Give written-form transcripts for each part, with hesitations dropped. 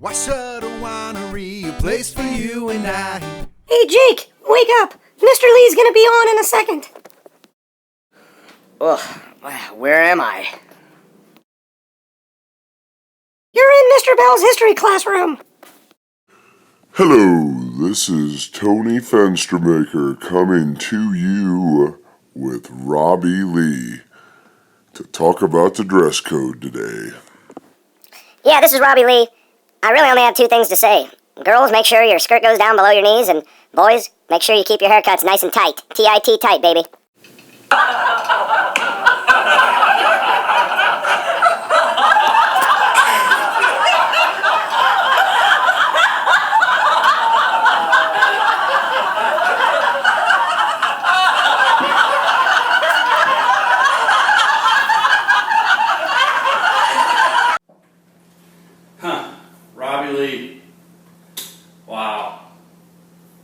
Why should a winery a place for you and I? Hey Jake, wake up! Mr. Lee's gonna be on in a second. Ugh, where am I? You're in Mr. Bell's history classroom. Hello, this is Tony Fenstermaker coming to you with Robbie Lee to talk about the dress code today. Yeah, this is Robbie Lee. I really only have two things to say. Girls, make sure your skirt goes down below your knees, and boys, make sure you keep your haircuts nice and tight. T-I-T tight, baby. Robbie Lee. Wow.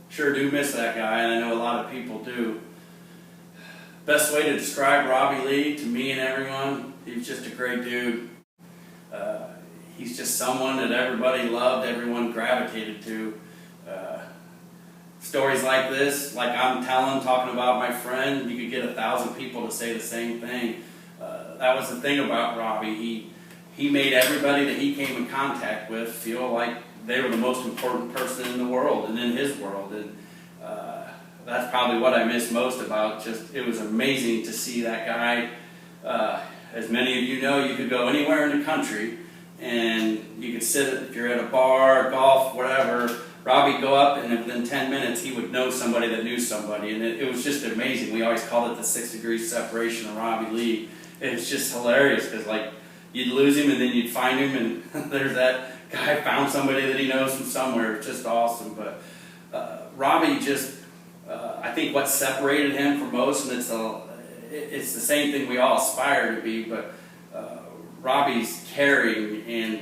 Sure do miss that guy, and I know a lot of people do. Best way to describe Robbie Lee to me and everyone, he was just a great dude. He's just someone that everybody loved, everyone gravitated to. Stories like this, like I'm talking about my friend, you could get 1,000 people to say the same thing. That was the thing about Robbie. He made everybody that he came in contact with feel like they were the most important person in the world and in his world. And that's probably what I miss most about it was amazing to see that guy. As many of you know, you could go anywhere in the country and you could sit, if you're at a bar, golf, whatever, Robbie'd go up and within 10 minutes he would know somebody that knew somebody. And it was just amazing. We always called it the 6 degrees separation of Robbie Lee. It was just hilarious because you'd lose him and then you'd find him and there's that guy found somebody that he knows from somewhere. It's just awesome. But Robbie I think what separated him from most, and it's the same thing we all aspire to be, but Robbie's caring, and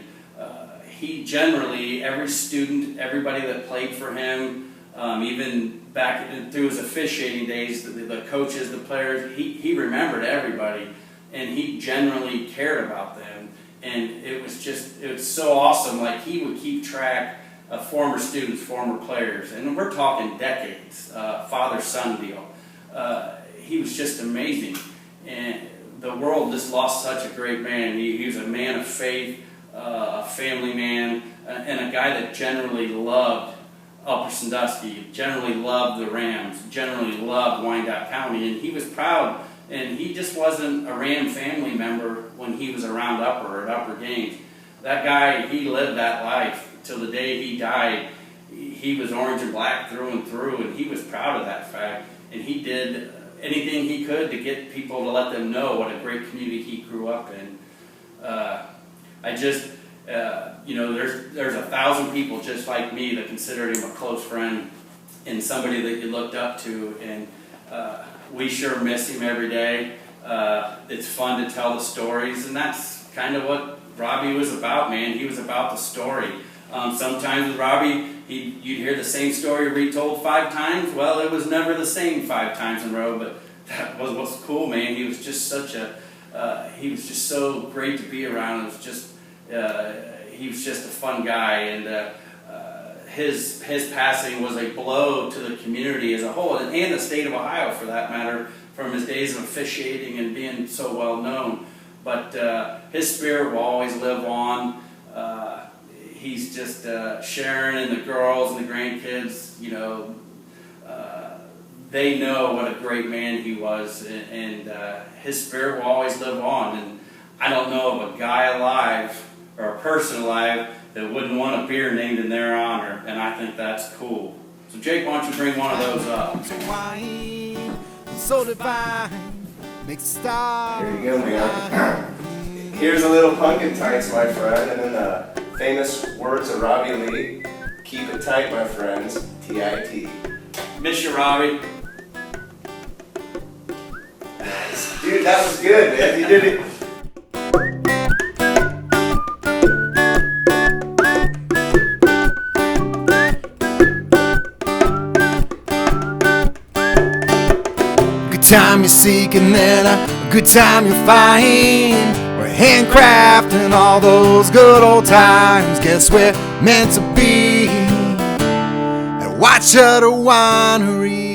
he generally, every student, everybody that played for him, even back through his officiating days, the coaches, the players, he remembered everybody. And he generally cared about them, and it was so awesome. Like, he would keep track of former students, former players, and we're talking decades, father-son deal. He was just amazing, and the world just lost such a great man. He was a man of faith, a family man, and a guy that generally loved Upper Sandusky, generally loved the Rams, generally loved Wyandotte County, and he was proud. And he just wasn't a Ram family member when he was around Upper at Upper games. That guy, he lived that life till the day he died. He was orange and black through and through, and he was proud of that fact. And he did anything he could to get people to let them know what a great community he grew up in. There's 1,000 people just like me that considered him a close friend and somebody that you looked up to. And we sure miss him every day. It's fun to tell the stories, and that's kind of what Robbie was about, man. He was about the story. Sometimes with Robbie, you'd hear the same story retold 5 times. Well, it was never the same 5 times in a row, but that was what's cool, man. He was just he was just so great to be around. He was just a fun guy, and his passing was a blow to the community as a whole, and the state of Ohio, for that matter, from his days of officiating and being so well known. But his spirit will always live on. He's just Sharon and the girls and the grandkids, they know what a great man he was, and his spirit will always live on. And I don't know of a guy alive or a person alive that wouldn't want a beer named in their honor, and I think that's cool. So Jake, why don't you bring one of those up? So divine, makes a star. Here you go, man. Here's a little Punkintits, my friend, and then the famous words of Robbie Lee. Keep it tight, my friends. T-I-T. Miss you, Robbie. Nice. Dude, that was good, man. You did it. Time you seek and then a good time you'll find. We're handcrafting all those good old times. Guess we're meant to be at White Shutter Winery.